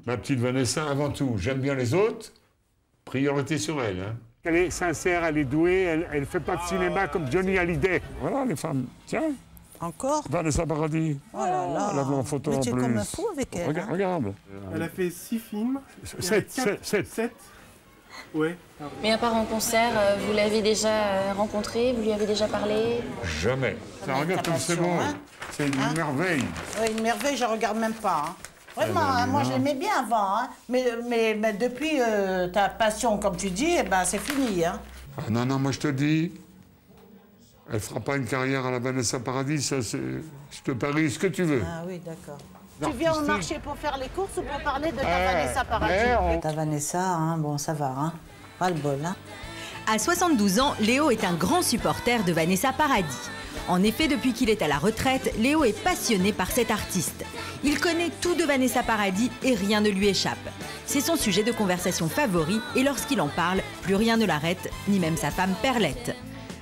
Ma petite Vanessa, avant tout, j'aime bien les autres, priorité sur elle. Hein. Elle est sincère, elle est douée, elle fait pas de cinéma comme Johnny Hallyday. Voilà les femmes, tiens. Encore Vanessa Paradis. Oh là là. Elle a en photo mais en tu es plus. comme un fou avec elle. Regarde, hein. regarde. Elle a fait 6 films. 7. Ouais. Mais à part en concert, vous l'avez déjà rencontré, vous lui avez déjà parlé? Jamais. Ça regarde comme c'est bon. Hein? C'est une merveille. Oui, une merveille, je ne regarde même pas. Hein. Vraiment, hein, moi je l'aimais bien avant. Hein. Mais depuis ta passion, comme tu dis, eh ben, c'est fini. Hein. Ah, non, moi je te dis, elle fera pas une carrière à la Vanessa Paradis, ça c'est... Je te parie ce que tu veux. Ah oui, d'accord. Tu viens au marché pour faire les courses ou pour parler de ta Vanessa Paradis? Ta Vanessa, hein, bon, ça va, hein. Pas le bol, hein. À 72 ans, Léo est un grand supporter de Vanessa Paradis. En effet, depuis qu'il est à la retraite, Léo est passionné par cette artiste. Il connaît tout de Vanessa Paradis et rien ne lui échappe. C'est son sujet de conversation favori et lorsqu'il en parle, plus rien ne l'arrête, ni même sa femme Perlette.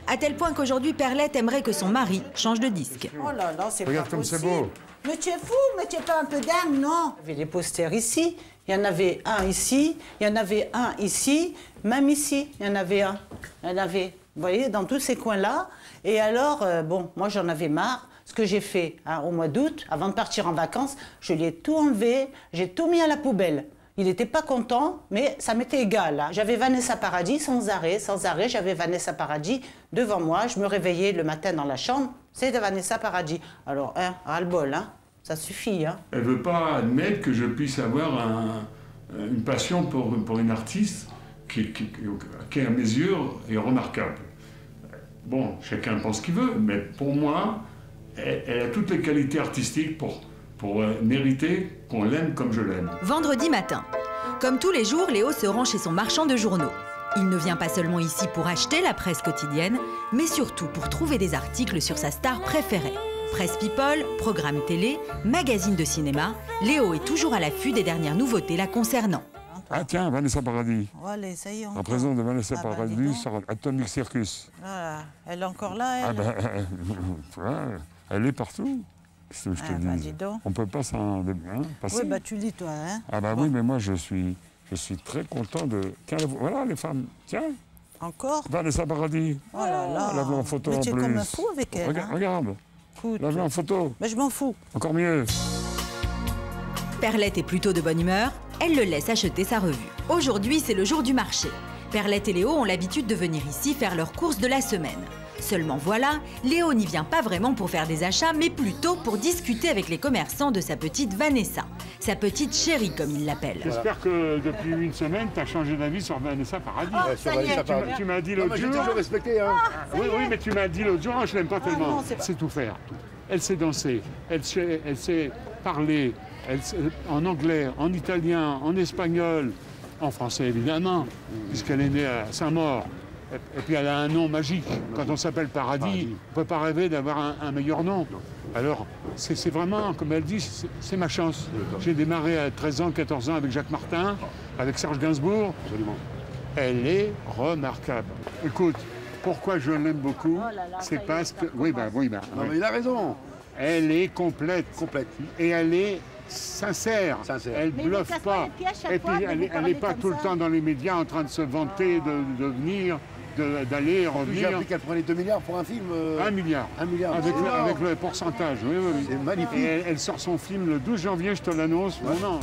À tel point qu'aujourd'hui, Perlette aimerait que son mari change de disque. Oh là là, c'est pas Regarde comme possible. c'est beau. Mais tu es fou, mais tu es pas un peu dingue, non? Il y avait des posters ici, il y en avait un ici, il y en avait un ici, même ici, il y en avait un. Il y en avait, vous voyez, dans tous ces coins-là. Et alors, bon, moi j'en avais marre. Ce que j'ai fait hein, au mois d'août, avant de partir en vacances, je lui ai tout enlevé, j'ai tout mis à la poubelle. Il n'était pas content, mais ça m'était égal. Hein. J'avais Vanessa Paradis sans arrêt, j'avais Vanessa Paradis devant moi. Je me réveillais le matin dans la chambre, c'est de Vanessa Paradis. Alors, hein, ras-le-bol, hein, ça suffit. Hein. Elle veut pas admettre que je puisse avoir une passion pour une artiste qui, à mes yeux, est remarquable. Bon, chacun pense ce qu'il veut, mais pour moi, elle a toutes les qualités artistiques pour mériter qu'on l'aime comme je l'aime. Vendredi matin. Comme tous les jours, Léo se rend chez son marchand de journaux. Il ne vient pas seulement ici pour acheter la presse quotidienne, mais surtout pour trouver des articles sur sa star préférée. Presse People, programme télé, magazine de cinéma, Léo est toujours à l'affût des dernières nouveautés la concernant. Ah tiens, Vanessa Paradis. Oh, allez, ça y est. La présence de Vanessa bah, Paradis sur Atomic Circus. Voilà. Elle est encore là, elle. Ah ben, elle est partout. Ce que je te bah, dis. dis donc. On peut pas s'en passer. Oui, bah tu lis toi, hein. Ah bah oui, mais moi je suis très content de... Tiens, voilà les femmes, tiens. Encore? Vanessa Paradis. Oh là là. La en photo mais en tu es plus. comme un fou avec elle. Regarde, hein. regarde. Écoute. La en photo. Mais je m'en fous. Encore mieux. Perlette est plutôt de bonne humeur, elle le laisse acheter sa revue. Aujourd'hui, c'est le jour du marché. Perlette et Léo ont l'habitude de venir ici faire leurs courses de la semaine. Seulement voilà, Léo n'y vient pas vraiment pour faire des achats, mais plutôt pour discuter avec les commerçants de sa petite Vanessa. Sa petite chérie, comme il l'appelle. J'espère que depuis une semaine, tu as changé d'avis sur Vanessa Paradis. Ça y est, Tu m'as dit l'autre jour... J'ai toujours respecté, hein. Oui, mais tu m'as dit l'autre jour, je l'aime pas tellement. non, c'est Elle sait tout faire. Elle sait danser, elle sait parler, en anglais, en italien, en espagnol, en français évidemment, puisqu'elle est née à Saint-Maur. Et puis elle a un nom magique. Quand on s'appelle Paradis, on ne peut pas rêver d'avoir un meilleur nom. Alors, c'est vraiment, comme elle dit, c'est ma chance. J'ai démarré à 13 ans, 14 ans avec Jacques Martin, avec Serge Gainsbourg. Absolument. Elle est remarquable. Écoute, pourquoi je l'aime beaucoup, c'est parce que... Oui, Non, mais il a raison. Elle est complète. Complète. Et elle est sincère. Elle ne bluffe pas. Et puis elle n'est pas tout le temps dans les médias en train de se vanter de venir, d'aller et J'ai revenir. appris qu'elle prenait 2 milliards pour un film. 1 milliard. 1 milliard. Avec le pourcentage. Oui. C'est magnifique. Et elle sort son film le 12 janvier, je te l'annonce. Ouais. Non.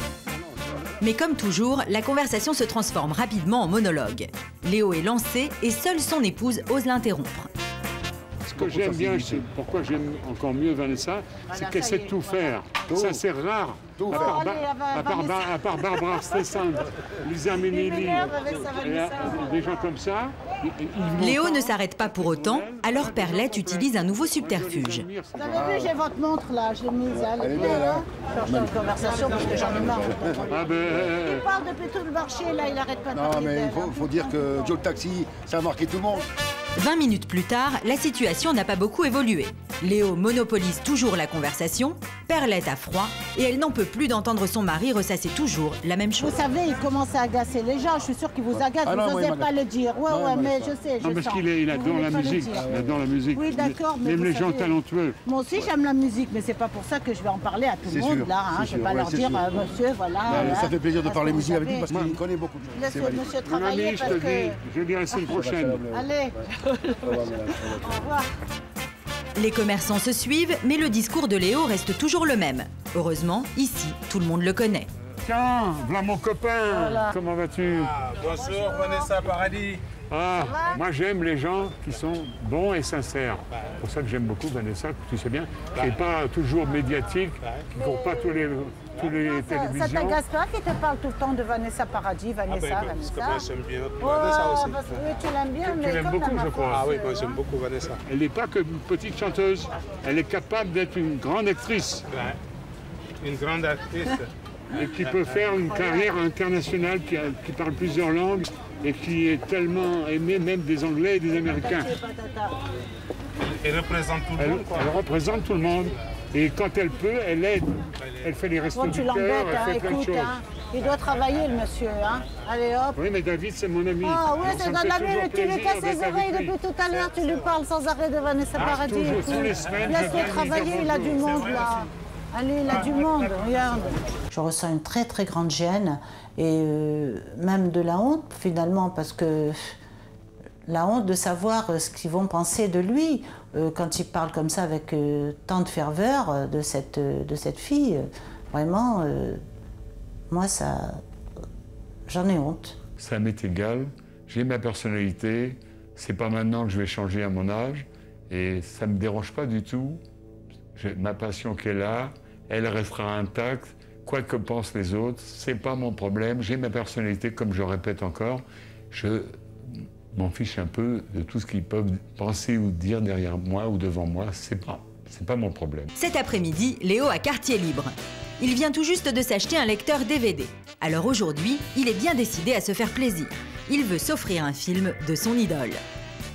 Mais comme toujours, la conversation se transforme rapidement en monologue. Léo est lancé et seule son épouse ose l'interrompre. Ce que j'aime bien, pourquoi j'aime encore mieux Vanessa, c'est qu'elle sait tout faire. Ça, c'est rare. À part Barbara Streisand, Lisa Minnelli, des gens comme ça. Léo ne s'arrête pas pour autant, alors Perlette utilise un nouveau subterfuge. Vous avez vu, j'ai votre montre là, je l'ai mise. Elle est belle, hein? Je change de conversation parce que j'en ai marre. Il parle depuis tout le marché, là, il arrête pas de Non, parler mais d'elle. il faut dire que Joe le Taxi, ça a marqué tout le monde. 20 minutes plus tard, la situation n'a pas beaucoup évolué. Léo monopolise toujours la conversation, Perlette a froid et elle n'en peut plus d'entendre son mari ressasser toujours la même chose. Vous savez, il commence à agacer les gens. Je suis sûre qu'il vous agace. Ah non, vous n'osez pas le dire. Ouais, mais je sais. Non, parce qu'il adore la musique. Il adore la musique. Oui, d'accord. Mais même vous les gens savez, talentueux. Moi aussi, j'aime la musique, mais c'est pas pour ça que je vais en parler à tout le C'est monde, sûr, là. Hein. c'est Je vais sûr, pas ouais, leur c'est dire, sûr. monsieur, voilà. Ça fait plaisir de parler musique avec lui vous parce savez, qu'il connaît beaucoup de choses. laisse C'est le valide. monsieur Mon travailler ami, je parce te que... dis, je dis à la semaine prochaine. Allez, au revoir. Les commerçants se suivent, mais le discours de Léo reste toujours le même. Heureusement, ici, tout le monde le connaît. Tiens, voilà mon copain. Voilà. Comment vas-tu? Bonjour Vanessa Paradis. Ah, moi j'aime les gens qui sont bons et sincères. C'est pour ça que j'aime beaucoup Vanessa, tu sais bien, qui n'est pas toujours médiatique, qui ne court pas tous les Ça télévisions. t'agace pas qu'il te parle tout le temps de Vanessa Paradis, Vanessa, Parce que moi Vanessa? j'aime bien Oh, Vanessa aussi. parce que oui, tu l'aimes bien, mais l'aimes quand beaucoup, même, je à crois. force, Ah oui, moi j'aime beaucoup Vanessa. Elle n'est pas que une petite chanteuse, elle est capable d'être une grande actrice Ouais. Une grande actrice. et qui peut faire une carrière internationale, qui parle plusieurs langues et qui est tellement aimée même des Anglais et des Américains. Elle représente tout le Elle, monde, quoi. elle représente tout le monde et quand elle peut, elle aide. Elle fait les restos Bon, du tu cœur, l'embêtes, elle hein, fait plein de écoute, choses. hein. Il doit travailler, le monsieur, hein. Allez, hop. Oui, mais David, c'est mon ami. Ah oui, Alors, c'est ça me dans fait la toujours vie, tu lui plaisir casses d'être les avec oreilles lui. depuis tout à l'heure, tu lui parles sans arrêt de Vanessa Paradis. toujours, écoute. tous les semaines, je viens Laisse-le lui travailler, dire il a du bonjour. monde là. Allez, il a du monde, regarde. Je ressens une très très grande gêne et même de la honte finalement parce que la honte de savoir ce qu'ils vont penser de lui quand il parle comme ça avec tant de ferveur de cette fille. Vraiment, moi ça, j'en ai honte. Ça m'est égal, j'ai ma personnalité, c'est pas maintenant que je vais changer à mon âge et ça me dérange pas du tout. Ma passion qui est là, elle restera intacte, quoi que pensent les autres, c'est pas mon problème, j'ai ma personnalité comme je répète encore, je m'en fiche un peu de tout ce qu'ils peuvent penser ou dire derrière moi ou devant moi, c'est pas mon problème. Cet après-midi, Léo a quartier libre. Il vient tout juste de s'acheter un lecteur DVD. Alors aujourd'hui, il est bien décidé à se faire plaisir. Il veut s'offrir un film de son idole.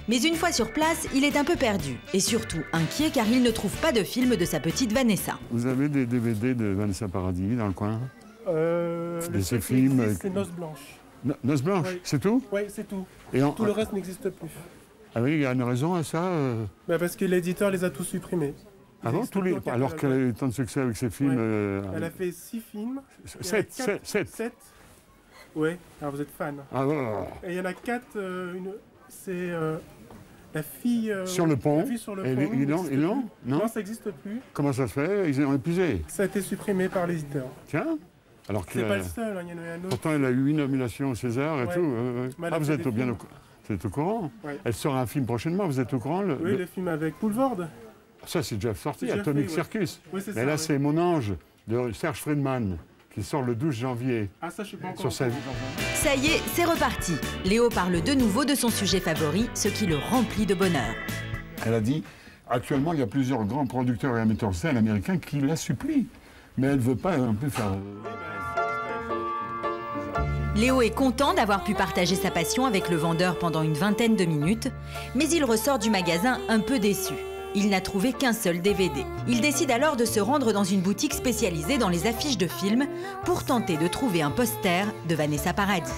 Mais une fois sur place, il est un peu perdu et surtout inquiet car il ne trouve pas de film de sa petite Vanessa. Vous avez des DVD de Vanessa Paradis dans le coin? Le Des seul qui films, existe, c'est Noces Blanches. Noces Blanches, Oui. c'est tout? Oui, c'est tout. Et Tout le reste n'existe plus. Ah oui, il y a une raison à ça Bah, parce que l'éditeur les a tous supprimés. Ils Avant, existent tous les... plus au alors catalogue. qu'elle a eu tant de succès avec ses films. Elle a fait 6 films. Il y en a 7. 7. Oui, alors vous êtes fan. Ah, ouais. Et il y en a 4. C'est la fille. Sur le pont. La fille sur le Et pont. ils l'ont, n'existe ils l'ont? plus. Non. Non, ça n'existe plus. Comment ça se fait? Ils ont épuisé. Ça a été supprimé par l'éditeur. Tiens. Alors C'est que, pas le seul, hein, il y en a un autre. pourtant, elle a eu 8 nominations au César et Ouais. tout. Mais elle a Ah, vous fait êtes des bien films. vous êtes au courant? Ouais. Elle sort un film prochainement, vous êtes au courant? Oui, le film avec Poulvord. Ça, c'est déjà sorti, C'est déjà Atomic fait, ouais. Circus. Oui, c'est Mais ça. là, oui. c'est Mon Ange de Serge Friedman qui sort le 12 janvier Ah, ça, je suis pas encore. sur sa vie. Ça y est, c'est reparti. Léo parle de nouveau de son sujet favori, ce qui le remplit de bonheur. Elle a dit, actuellement, il y a plusieurs grands producteurs et metteurs en scène américains qui la supplient. Mais elle ne veut pas un peu faire... Léo est content d'avoir pu partager sa passion avec le vendeur pendant une vingtaine de minutes, mais il ressort du magasin un peu déçu. Il n'a trouvé qu'un seul DVD. Il décide alors de se rendre dans une boutique spécialisée dans les affiches de films pour tenter de trouver un poster de Vanessa Paradis.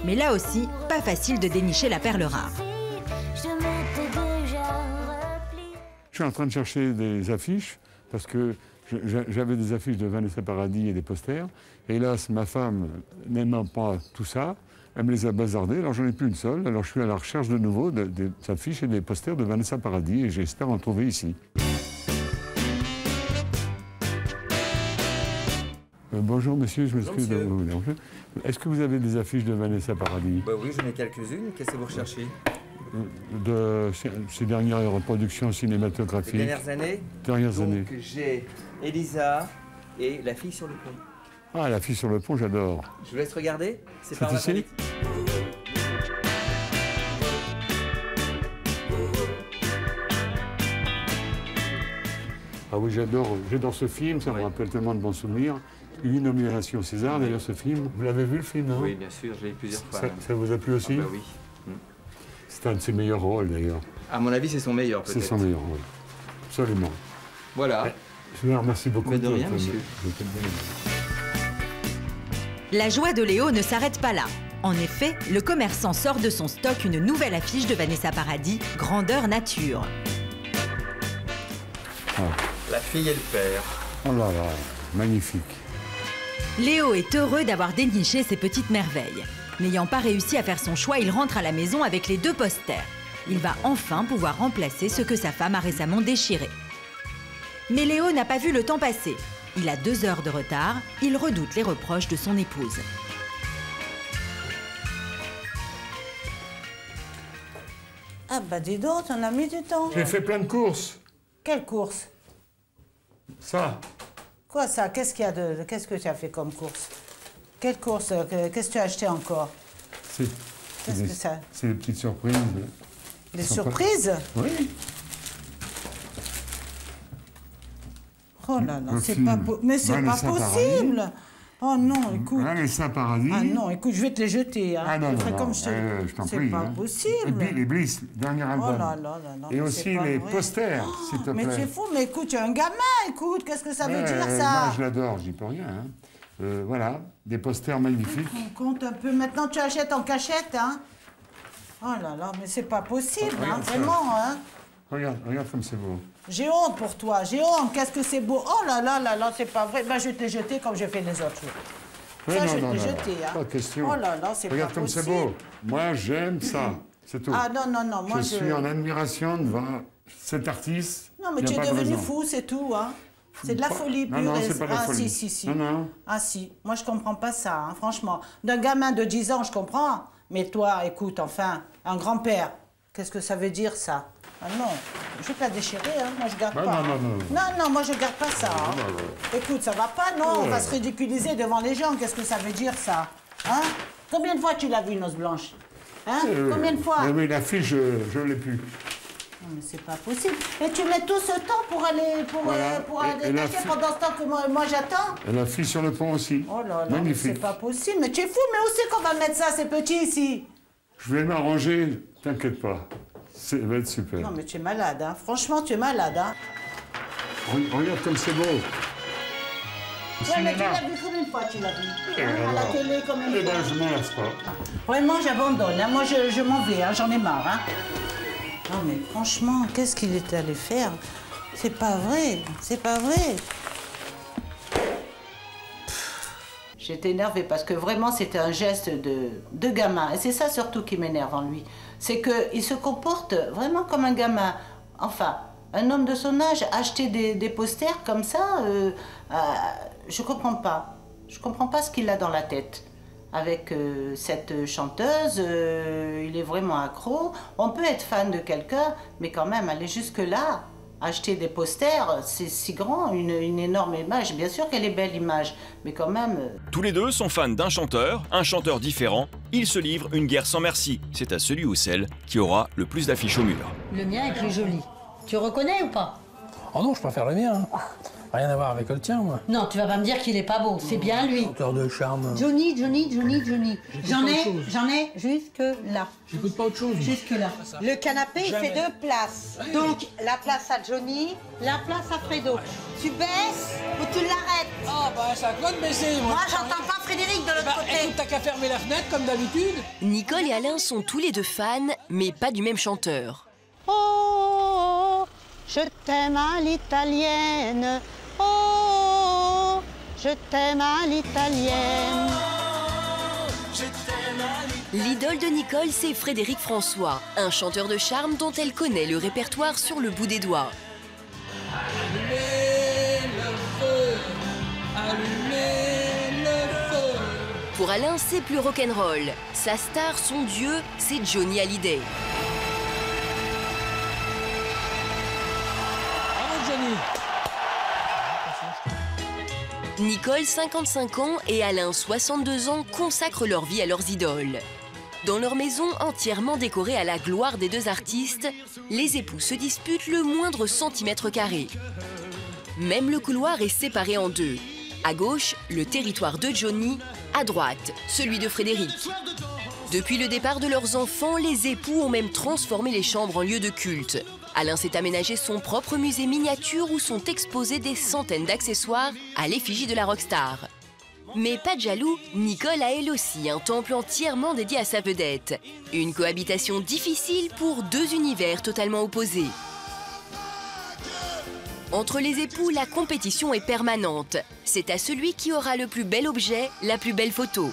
Mais là aussi, pas facile de dénicher la perle rare. Je suis en train de chercher des affiches parce que j'avais des affiches de Vanessa Paradis et des posters. Hélas, ma femme n'aimant pas tout ça, elle me les a bazardés, alors j'en ai plus une seule. Alors je suis à la recherche de nouveau des affiches et des posters de Vanessa Paradis et j'espère en trouver ici. Bonjour monsieur, je m'excuse de vous déranger. Est-ce que vous avez des affiches de Vanessa Paradis? Bah oui, j'en ai quelques-unes. Qu'est-ce que vous recherchez? De ces dernières reproductions cinématographiques. Les dernières années? Dernières années. Donc j'ai Elisa et La fille sur le pont. Ah, La fille sur le pont, j'adore. Je vous laisse regarder. C'est par ici? ordre Ah oui, j'adore ce film, ça me rappelle tellement de bons souvenirs. 8 nominations au César, d'ailleurs, ce film. Vous l'avez vu, le film, non? Oui, bien sûr, je l'ai vu plusieurs fois. Ça vous a plu aussi? Ah bah oui. C'est un de ses meilleurs rôles, d'ailleurs. À mon avis, c'est son meilleur, peut-être. C'est son meilleur rôle. Absolument. Voilà. Je vous remercie beaucoup. Mais de rien, monsieur. La joie de Léo ne s'arrête pas là. En effet, le commerçant sort de son stock une nouvelle affiche de Vanessa Paradis, grandeur nature. La fille et le père. Oh là là, magnifique. Léo est heureux d'avoir déniché ces petites merveilles. N'ayant pas réussi à faire son choix, il rentre à la maison avec les 2 posters. Il va enfin pouvoir remplacer ce que sa femme a récemment déchiré. Mais Léo n'a pas vu le temps passer. Il a 2 heures de retard. Il redoute les reproches de son épouse. Ah bah dis donc, t'en as mis du temps. J'ai fait plein de courses. Quelle course? Ça. Quoi ça? Qu'est-ce qu'il y a de... Qu'est-ce que tu as fait comme course? Quelle course? Qu'est-ce que tu as acheté encore? Qu'est-ce que ça? C'est des petites surprises. Des surprises? Oui. Oh là là, c'est pas mais c'est pas possible. Oh non, écoute. Vanessa Paradis. Ah non, écoute, je vais te les jeter. Hein. Ah non, je non, comme je t'en prie. C'est pas hein. possible. Et puis les Bliss, dernier album. Oh là là là là. Et aussi les posters, s'il te plaît. Mais tu es fou, mais écoute, tu es un gamin, écoute, qu'est-ce que ça veut dire ça? Moi, je l'adore, je dis pas rien. Hein. Voilà, des posters magnifiques. On compte un peu. Maintenant, tu achètes en cachette, hein? Oh là là, mais c'est pas possible, hein, vraiment, hein? Regarde comme c'est beau. J'ai honte pour toi, j'ai honte. Qu'est-ce que c'est beau. Oh là là là là, c'est pas vrai. Ben, je vais te les jeter comme j'ai fait les autres jours. Oui, ça, non, je vais non, te les non, jeter, hein. pas de question. Oh là là, c'est pas possible. Regarde comme c'est beau. Moi, j'aime ça. C'est tout. Ah non, non, non, moi je suis en admiration devant cet artiste. Non, mais tu es devenu fou, c'est tout, hein. C'est de la folie pure. Non, c'est pas de la folie. Si. Non, non. Ah si, moi je comprends pas ça, hein, franchement. D'un gamin de 10 ans, je comprends. Mais toi, écoute, enfin, un grand-père, qu'est-ce que ça veut dire, ça? Ah non, je vais te la déchirer, hein. Moi je garde pas. Non, moi je garde pas ça. Hein. Écoute, ça va pas, non, on va se ridiculiser devant les gens. Qu'est-ce que ça veut dire, ça? Hein? Combien de fois tu l'as vu, Noce Blanche? Hein? Combien de fois? Mais la fille, je l'ai plus. Non, mais c'est pas possible. Et tu mets tout ce temps pour aller détacher pendant ce temps que moi j'attends? Et la fille sur le pont aussi. Oh là là, magnifique. c'est pas possible. Mais tu es fou, mais où c'est qu'on va mettre ça, ces petits ici? Je vais m'arranger, t'inquiète pas. Ça va être super. Non, mais tu es malade, hein. Franchement, tu es malade, hein. Regarde comme c'est beau. Ouais, mais tu l'as vu combien de fois, tu l'as vu? À la télé, combien de fois? Eh ben, je m'en lasse pas. Vraiment, j'abandonne, hein. Moi, je m'en vais, hein. J'en ai marre, hein. Non, mais franchement, qu'est-ce qu'il est allé faire? C'est pas vrai, c'est pas vrai. J'étais énervée parce que vraiment, c'était un geste de gamin. Et c'est ça surtout qui m'énerve en lui. C'est qu'il se comporte vraiment comme un gamin. Enfin, un homme de son âge, acheter des posters comme ça, je comprends pas. Je comprends pas ce qu'il a dans la tête. Avec cette chanteuse, il est vraiment accro. On peut être fan de quelqu'un, mais quand même, aller jusque-là, acheter des posters, c'est si grand, une énorme image. Bien sûr qu'elle est belle, l'image, mais quand même... Tous les deux sont fans d'un chanteur différent. Ils se livrent une guerre sans merci. C'est à celui ou celle qui aura le plus d'affiches au mur. Le mien est plus joli. Tu reconnais ou pas? Oh non, je préfère le mien. Rien à voir avec le tien, moi. Non, tu vas pas me dire qu'il est pas beau. C'est bien lui. Chanteur de charme. Johnny. J'en ai jusque là. J'écoute pas autre chose. Jusque là. Le canapé, il fait 2 places. Donc, la place à Johnny, la place à Fredo. Tu baisses ou tu l'arrêtes? Ah, bah, c'est à quoi de baisser, moi? Moi, j'entends pas Frédéric de l'autre côté. Écoute, t'as qu'à fermer la fenêtre, comme d'habitude. Nicole et Alain sont tous les deux fans, mais pas du même chanteur. Oh, je t'aime à l'italienne. Oh, je t'aime à l'italienne. L'idole de Nicole, c'est Frédéric François, un chanteur de charme dont elle connaît le répertoire sur le bout des doigts. Allumez le feu, allumez le feu. Pour Alain, c'est plus rock'n'roll. Sa star, son dieu, c'est Johnny Hallyday. Bravo, Johnny. Nicole, 55 ans, et Alain, 62 ans, consacrent leur vie à leurs idoles. Dans leur maison entièrement décorée à la gloire des deux artistes, les époux se disputent le moindre centimètre carré. Même le couloir est séparé en deux. À gauche, le territoire de Johnny, à droite, celui de Frédéric. Depuis le départ de leurs enfants, les époux ont même transformé les chambres en lieu de culte. Alain s'est aménagé son propre musée miniature où sont exposés des centaines d'accessoires à l'effigie de la rockstar. Mais pas de jaloux, Nicole a elle aussi un temple entièrement dédié à sa vedette. Une cohabitation difficile pour deux univers totalement opposés. Entre les époux, la compétition est permanente. C'est à celui qui aura le plus bel objet, la plus belle photo.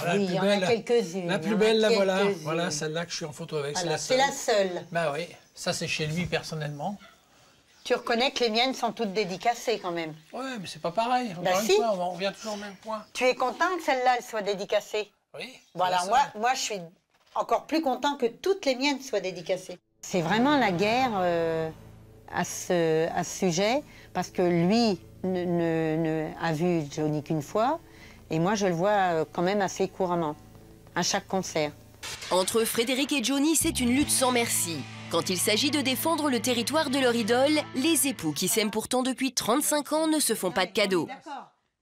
Ah, oui, il y en a quelques-unes. La plus belle, la voilà. Voilà, celle-là que je suis en photo avec. Voilà, c'est la seule. Bah oui, ça c'est chez lui personnellement. Tu reconnais que les miennes sont toutes dédicacées quand même. Ouais, mais c'est pas pareil. Bah Encore si. une fois, on revient toujours au même point. Tu es content que celle-là, elle soit dédicacée? Oui. Voilà, moi, je suis encore plus content que toutes les miennes soient dédicacées. C'est vraiment la guerre à ce sujet, parce que lui ne a vu Johnny qu'une fois, et moi, je le vois quand même assez couramment, à chaque concert. Entre Frédéric et Johnny, c'est une lutte sans merci. Quand il s'agit de défendre le territoire de leur idole, les époux qui s'aiment pourtant depuis 35 ans ne se font pas de cadeaux.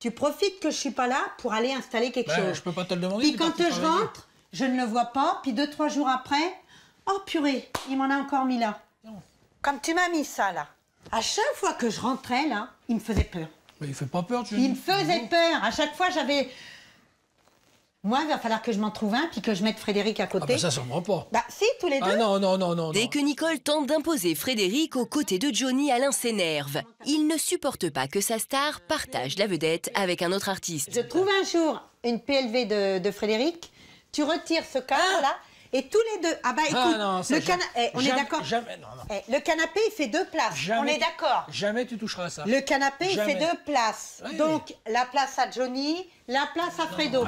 Tu profites que je suis pas là pour aller installer quelque chose. Je peux pas te le demander. Puis quand je rentre, je ne le vois pas, puis 2-3 jours après, oh purée, il m'en a encore mis là. Comme tu m'as mis ça là. À chaque fois que je rentrais là, il me faisait peur. Mais il fait pas peur, Johnny. Il me faisait peur. À chaque fois, j'avais... Moi, il va falloir que je m'en trouve un, puis que je mette Frédéric à côté. Ah bah ça sûrement pas. Bah si, tous les deux. Ah non. Dès que Nicole tente d'imposer Frédéric aux côtés de Johnny, Alain s'énerve. Il ne supporte pas que sa star partage la vedette avec un autre artiste. Je trouve un jour une PLV de Frédéric, tu retires ce cadre-là, et tous les deux... Ah bah écoute, le canapé... on est d'accord. Le canapé, il fait 2 places. On est d'accord. Jamais tu toucheras à ça. Le canapé, il fait 2 places. Oui. Donc, la place à Johnny, la place à Fredo.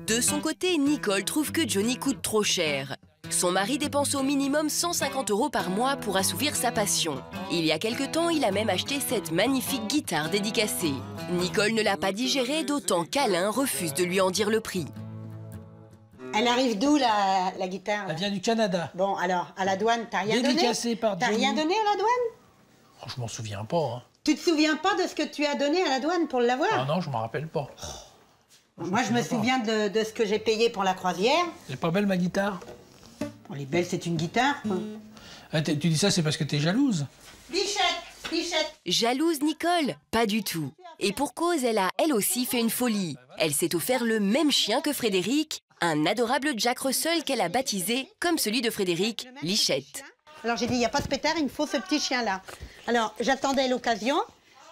De son côté, Nicole trouve que Johnny coûte trop cher. Son mari dépense au minimum 150 € par mois pour assouvir sa passion. Il y a quelque temps, il a même acheté cette magnifique guitare dédicacée. Nicole ne l'a pas digérée, d'autant qu'Alain refuse de lui en dire le prix. Elle arrive d'où, la guitare là? Elle vient du Canada. Bon, alors, à la douane, t'as rien donné? Dédicacée par Johnny. T'as rien donné à la douane? Oh, je m'en souviens pas. Hein. Tu te souviens pas de ce que tu as donné à la douane pour l'avoir? Ah non, je m'en rappelle pas. Moi, je me souviens de ce que j'ai payé pour la croisière. Elle est pas belle, ma guitare? Bon, elle est belle, c'est une guitare, quoi. Ah, tu dis ça, c'est parce que t'es jalouse? Bichette. Jalouse Nicole? Pas du tout. Et pour cause, elle a elle aussi fait une folie. Elle s'est offert le même chien que Frédéric, un adorable Jack Russell qu'elle a baptisé, comme celui de Frédéric, Lichette. Alors j'ai dit, il n'y a pas de pétard, il me faut ce petit chien-là. Alors j'attendais l'occasion.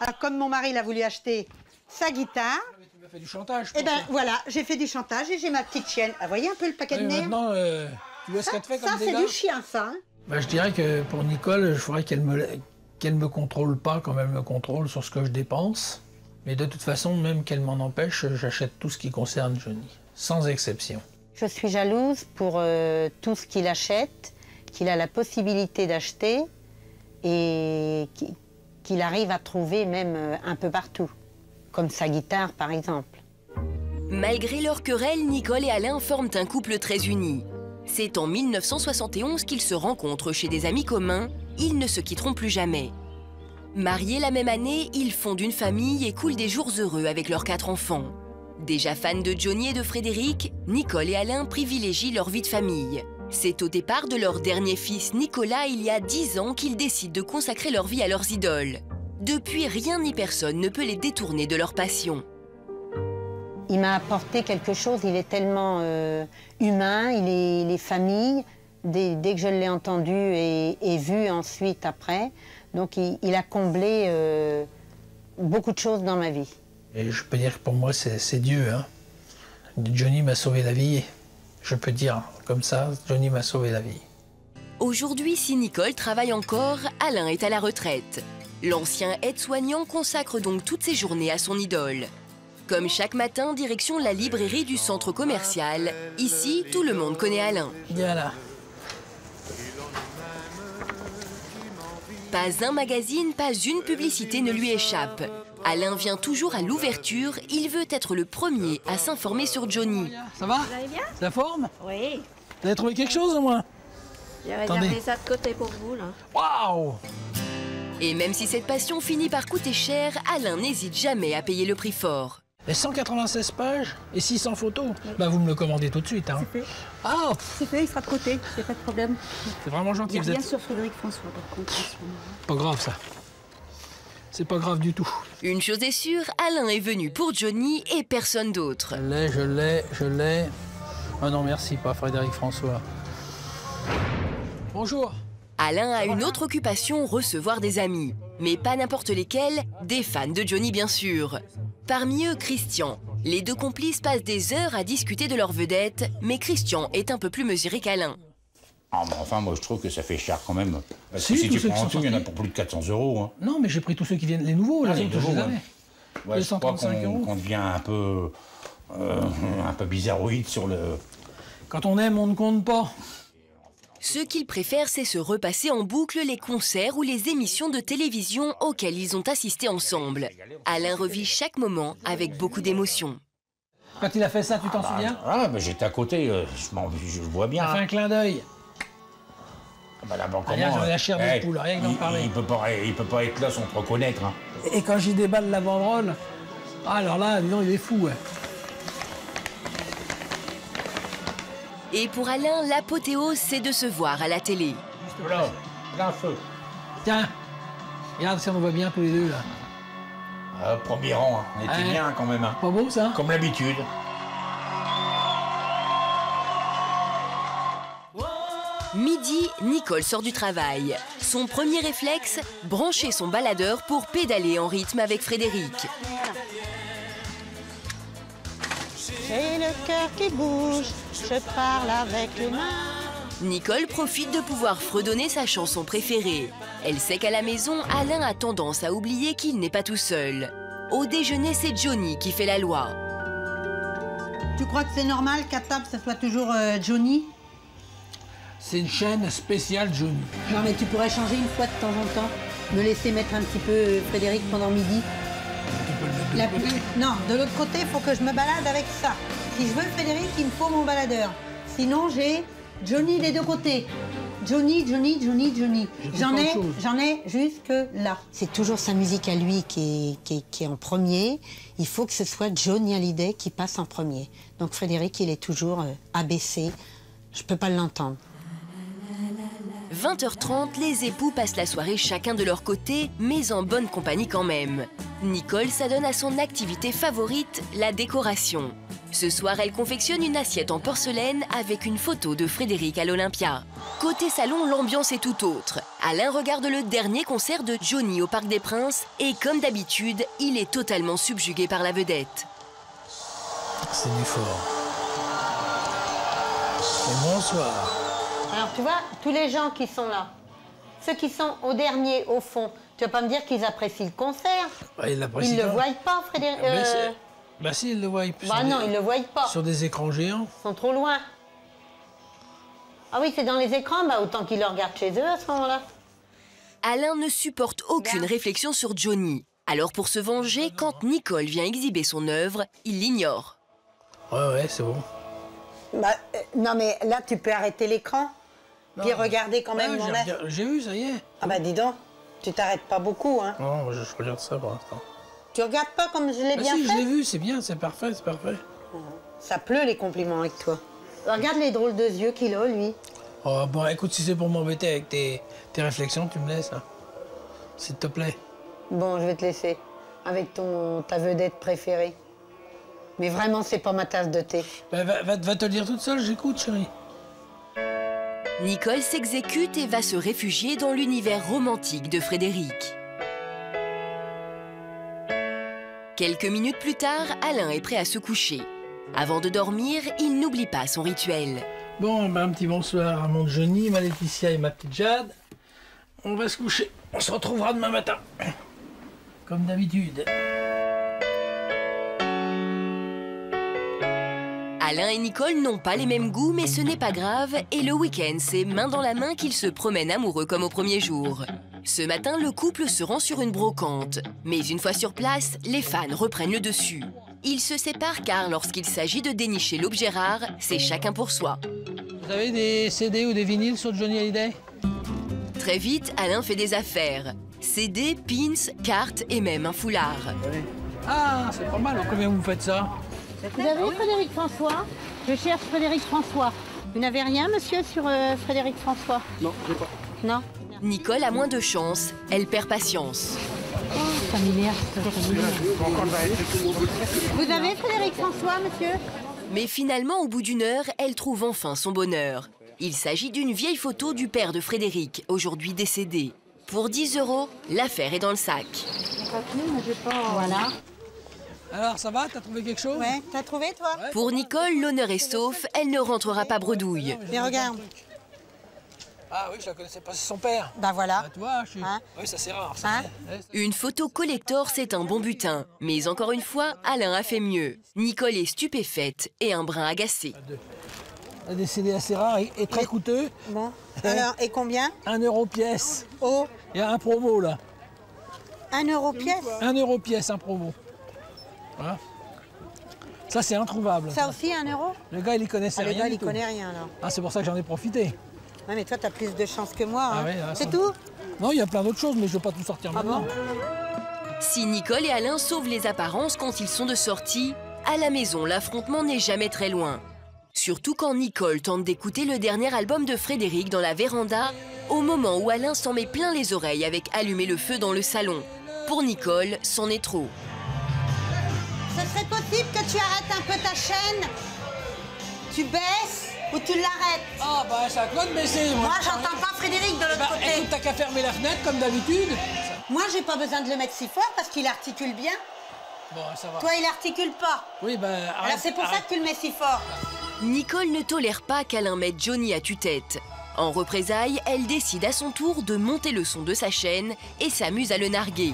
Alors comme mon mari l'a voulu acheter sa guitare... Tu m'as fait du chantage. Eh ben voilà, j'ai fait du chantage et j'ai ma petite chienne. Ah, voyez un peu le paquet de nerfs? Maintenant, tu vois ce qu'elle te fait comme ça, dégâts? c'est du chien, ça. Hein. Bah, je dirais que pour Nicole, il faudrait qu'elle me contrôle pas comme elle me contrôle sur ce que je dépense. Mais de toute façon, même qu'elle m'en empêche, j'achète tout ce qui concerne Johnny, sans exception. Je suis jalouse pour tout ce qu'il achète, qu'il a la possibilité d'acheter et qu'il arrive à trouver même un peu partout, comme sa guitare par exemple. Malgré leur querelle, Nicole et Alain forment un couple très uni. C'est en 1971 qu'ils se rencontrent chez des amis communs. Ils ne se quitteront plus jamais. Mariés la même année, ils fondent une famille et coulent des jours heureux avec leurs 4 enfants. Déjà fans de Johnny et de Frédéric, Nicole et Alain privilégient leur vie de famille. C'est au départ de leur dernier fils, Nicolas, il y a 10 ans, qu'ils décident de consacrer leur vie à leurs idoles. Depuis, rien ni personne ne peut les détourner de leur passion. Il m'a apporté quelque chose, il est tellement humain, il est famille. Dès que je l'ai entendu et vu ensuite après, donc il a comblé beaucoup de choses dans ma vie. Et je peux dire que pour moi, c'est Dieu. Hein. Johnny m'a sauvé la vie. Je peux dire comme ça, Johnny m'a sauvé la vie. Aujourd'hui, si Nicole travaille encore, Alain est à la retraite. L'ancien aide-soignant consacre donc toutes ses journées à son idole. Comme chaque matin, direction la librairie du centre commercial. Ici, tout le monde connaît Alain. Viens là. Pas un magazine, pas une publicité ne lui échappe. Alain vient toujours à l'ouverture, il veut être le premier à s'informer sur Johnny. Ça va? Vous allez bien? La forme? Oui. Vous avez trouvé quelque chose au moins? J'ai réservé ça de côté pour vous, là. Waouh! Et même si cette passion finit par coûter cher, Alain n'hésite jamais à payer le prix fort. Et 196 pages et 600 photos. Oui. Bah vous me le commandez tout de suite. Hein. C'est fait. Ah, c'est fait, il sera de côté, il n'y a pas de problème. C'est vraiment gentil. Il n'y a rien sur Frédéric François, par contre. Pas grave ça. C'est pas grave du tout. Une chose est sûre, Alain est venu pour Johnny et personne d'autre. Je l'ai. Ah non, merci, pas Frédéric François. Bonjour. Alain a une autre occupation, recevoir des amis. Mais pas n'importe lesquels, des fans de Johnny bien sûr. Parmi eux, Christian. Les deux complices passent des heures à discuter de leur vedette, mais Christian est un peu plus mesuré qu'Alain. Ah, bah enfin, moi je trouve que ça fait cher quand même. Parce que si tu prends tout, il y en a pour plus de 400 €. Hein. Non, mais j'ai pris tous ceux qui viennent, les nouveaux, là, les nouveaux, ouais, je crois qu'on devient un peu bizarroïde sur le... Quand on aime, on ne compte pas. Ce qu'ils préfèrent, c'est se repasser en boucle les concerts ou les émissions de télévision auxquelles ils ont assisté ensemble. Alain revit chaque moment avec beaucoup d'émotion. Quand il a fait ça, tu t'en souviens? Ah, mais j'étais à côté, je vois bien. Il a fait un clin d'œil. Bah là, bon, comment, j'en ai la chair de poule, rien que d'en parler. Il peut pas être là sans te reconnaître. Hein. Et quand j'y déballe la banderole, alors là, dis donc, il est fou. Ouais. Et pour Alain, l'apothéose, c'est de se voir à la télé. Juste là, plein feu. Tiens, regarde si on voit bien tous les deux, là. Premier rang, hein. On était bien quand même. Hein. Pas beau, ça? Comme l'habitude. Midi, Nicole sort du travail. Son premier réflexe, brancher son baladeur pour pédaler en rythme avec Frédéric. J'ai le cœur qui bouge, je parle avec les mains. Nicole profite de pouvoir fredonner sa chanson préférée. Elle sait qu'à la maison, Alain a tendance à oublier qu'il n'est pas tout seul. Au déjeuner, c'est Johnny qui fait la loi. Tu crois que c'est normal qu'à table, ce soit toujours Johnny? C'est une chaîne spéciale Johnny. Non, mais tu pourrais changer une fois de temps en temps. Me laisser mettre un petit peu Frédéric pendant midi. Tu peux le mettre de l'autre côté. Non, de l'autre côté, il faut que je me balade avec ça. Si je veux Frédéric, il me faut mon baladeur. Sinon, j'ai Johnny des deux côtés. Johnny. J'en ai jusque là. C'est toujours sa musique à lui qui est en premier. Il faut que ce soit Johnny Hallyday qui passe en premier. Donc Frédéric, il est toujours abaissé. Je peux pas l'entendre. 20h30, les époux passent la soirée chacun de leur côté, mais en bonne compagnie quand même. Nicole s'adonne à son activité favorite, la décoration. Ce soir, elle confectionne une assiette en porcelaine avec une photo de Frédéric à l'Olympia. Côté salon, l'ambiance est tout autre. Alain regarde le dernier concert de Johnny au Parc des Princes et comme d'habitude, il est totalement subjugué par la vedette. C'est du fort. Et bonsoir. Alors tu vois, tous les gens qui sont là, ceux qui sont au dernier, au fond, tu vas pas me dire qu'ils apprécient le concert? Bah, ils l'apprécient. Ils le voient pas, Frédéric. Bah si, ils le voient. Bah non, ils le voient pas. Sur des écrans géants. Ils sont trop loin. Ah oui, c'est dans les écrans, bah autant qu'ils le regardent chez eux à ce moment-là. Alain ne supporte aucune réflexion sur Johnny. Alors pour se venger, quand Nicole vient exhiber son œuvre, il l'ignore. Ouais, c'est bon. Bah, non mais là, tu peux arrêter l'écran, puis regarder quand même mon œuvre. J'ai vu, ça y est. Ah bah dis donc, tu t'arrêtes pas beaucoup, hein. Non, je regarde ça pour l'instant. Tu regardes pas comme je l'ai bien fait? Si, je l'ai vu, c'est bien, c'est parfait, c'est parfait. Ça pleut les compliments avec toi. Regarde les drôles de yeux qu'il a, lui. Oh, bon, écoute, si c'est pour m'embêter avec tes réflexions, tu me laisses, hein. S'il te plaît. Bon, je vais te laisser, avec ta vedette préférée. Mais vraiment, c'est pas ma tasse de thé. Bah, va te le dire toute seule, j'écoute, chérie. Nicole s'exécute et va se réfugier dans l'univers romantique de Frédéric. Quelques minutes plus tard, Alain est prêt à se coucher. Avant de dormir, il n'oublie pas son rituel. Bon, ben, un petit bonsoir à mon Johnny, ma Laetitia et ma petite Jade. On va se coucher. On se retrouvera demain matin. Comme d'habitude. Alain et Nicole n'ont pas les mêmes goûts, mais ce n'est pas grave. Et le week-end, c'est main dans la main qu'ils se promènent amoureux comme au premier jour. Ce matin, le couple se rend sur une brocante. Mais une fois sur place, les fans reprennent le dessus. Ils se séparent car lorsqu'il s'agit de dénicher l'objet rare, c'est chacun pour soi. Vous avez des CD ou des vinyles sur Johnny Hallyday? Très vite, Alain fait des affaires. CD, pins, cartes et même un foulard. Oui. Ah, c'est pas mal. Combien vous faites ça? Vous avez Frédéric François? Je cherche Frédéric François. Vous n'avez rien, monsieur, sur Frédéric François? Non, j'ai pas. Non. Nicole a moins de chance, elle perd patience. Oh, ça m'énerve. Vous avez Frédéric François, monsieur? Mais finalement, au bout d'une heure, elle trouve enfin son bonheur. Il s'agit d'une vieille photo du père de Frédéric, aujourd'hui décédé. Pour 10 €, l'affaire est dans le sac. Voilà. Alors, ça va? T'as trouvé quelque chose? Ouais, t'as trouvé, toi? Pour Nicole, l'honneur est sauf, elle ne rentrera pas bredouille. Mais regarde. Ah oui, je la connaissais pas, c'est son père. Bah voilà. Ah, toi, je suis... Hein? Oui, ça c'est rare, ça. Hein? Une photo collector, c'est un bon butin. Mais encore une fois, Alain a fait mieux. Nicole est stupéfaite et un brin agacée. Des CD assez rares et très coûteux. Bon. Alors, et combien? 1 € pièce. Oh. Il y a un promo, là. 1 € pièce? 1 € pièce, un promo. Voilà. Ça, c'est introuvable. Ça aussi, 1 €? Le gars, il y connaissait rien. Le gars, il du y tout. connaît rien, alors. Ah, c'est pour ça que j'en ai profité. Ouais, mais toi, t'as plus de chance que moi. Hein. Ah ouais, c'est tout? Non, il y a plein d'autres choses, mais je ne veux pas tout sortir maintenant. Bon si Nicole et Alain sauvent les apparences quand ils sont de sortie, à la maison, l'affrontement n'est jamais très loin. Surtout quand Nicole tente d'écouter le dernier album de Frédéric dans la véranda, au moment où Alain s'en met plein les oreilles avec Allumer le feu dans le salon. Pour Nicole, c'en est trop. Ce serait possible que tu arrêtes un peu ta chaîne? Tu baisses ou tu l'arrêtes? Ah bah c'est à toi de baisser. Moi, j'entends pas Frédéric de l'autre côté. Écoute, t'as qu'à fermer la fenêtre comme d'habitude. Moi, j'ai pas besoin de le mettre si fort parce qu'il articule bien. Bon, ça va. Toi, il articule pas. Oui, bah arrête. Alors c'est pour ça que tu le mets si fort. Nicole ne tolère pas qu'Alain mette Johnny à tue-tête. En représailles, elle décide à son tour de monter le son de sa chaîne et s'amuse à le narguer.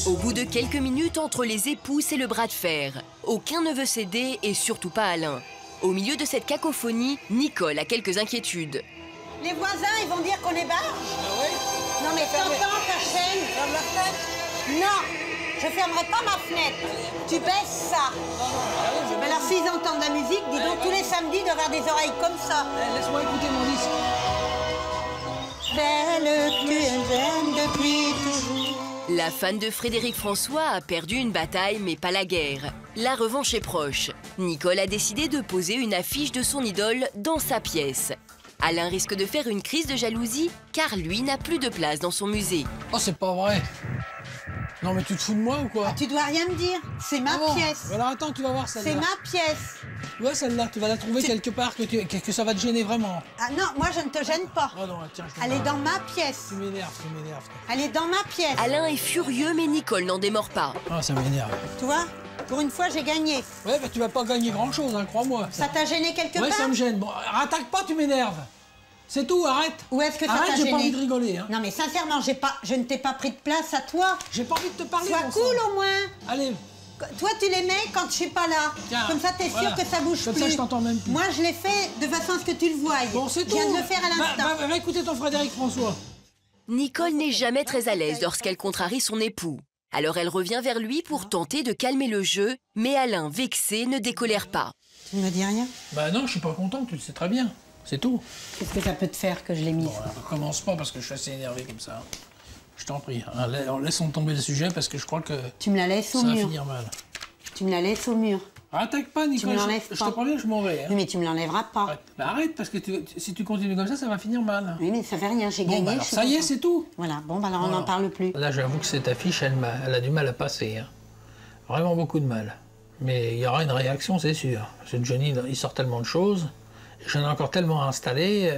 Au bout de quelques minutes, entre les époux, c'est le bras de fer. Aucun ne veut céder et surtout pas Alain. Au milieu de cette cacophonie, Nicole a quelques inquiétudes. Les voisins, ils vont dire qu'on est barge. Ah ouais? Non mais t'entends ta chaîne? Ferme la fenêtre. Non, je fermerai pas ma fenêtre. Tu baisses ça. Mais alors s'ils entendent la musique, dis donc tous les samedis d'avoir des oreilles comme ça. Laisse-moi écouter mon disque. Belle, tu es jeune depuis toujours. La fan de Frédéric François a perdu une bataille, mais pas la guerre. La revanche est proche. Nicole a décidé de poser une affiche de son idole dans sa pièce. Alain risque de faire une crise de jalousie, car lui n'a plus de place dans son musée. Oh, c'est pas vrai. Non, mais tu te fous de moi ou quoi? Tu dois rien me dire, c'est ma pièce. Alors attends, tu vas voir celle-là. C'est ma pièce. Tu vois celle-là, tu vas la trouver quelque part que ça va te gêner vraiment. Ah non, moi je ne te gêne pas. Oh non, tiens, elle est dans ma pièce. Tu m'énerves, tu m'énerves. Elle est dans ma pièce. Alain est furieux, mais Nicole n'en démord pas. Ah, ça m'énerve. Tu vois, pour une fois j'ai gagné. Ouais, bah tu vas pas gagner grand-chose, hein, crois-moi. Ça t'a gêné quelque part? Ouais, ça me gêne. Bon, attaque pas, tu m'énerves. C'est tout, arrête. Où est-ce que ça t'a gêné? Arrête, j'ai pas envie de rigoler. Hein. Non mais sincèrement, je ne t'ai pas pris de place à toi. J'ai pas envie de te parler. Sois cool au moins. Allez. Toi, tu les mets quand je suis pas là. Tiens, comme ça, t'es sûr que ça bouge comme plus. ça, je t'entends même plus. Moi, je l'ai fait de façon à ce que tu le voies. Bon, c'est tout. Je viens de le faire à l'instant. Va écouter ton Frédéric François. Nicole n'est jamais très à l'aise lorsqu'elle contrarie son époux. Alors elle revient vers lui pour tenter de calmer le jeu, mais Alain, vexé, ne décolère pas. Tu ne me dis rien? Bah non, je suis pas content, tu le sais très bien. C'est tout. Qu'est-ce que ça peut te faire que je l'ai mis? Bon, commence pas parce que je suis assez énervé comme ça. Je t'en prie. Laissons tomber le sujet parce que je crois que tu me la laisses au ça mur. va finir mal. Tu me la laisses au mur. Attaque pas, Nicole. Je te préviens, je m'en vais. Hein. Oui, mais tu me l'enlèveras pas. Bah arrête, parce que si tu continues comme ça va finir mal. Oui, mais ça fait rien, j'ai gagné. Bah alors, ça y est, c'est tout. Voilà, bon, bah alors on n'en parle plus. Là, j'avoue que cette affiche, elle a du mal à passer. Hein. Vraiment beaucoup de mal. Mais il y aura une réaction, c'est sûr. Parce que Johnny, il sort tellement de choses. J'en ai encore tellement installé.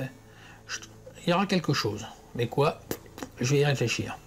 Il y aura quelque chose. Mais quoi? Je vais y réfléchir.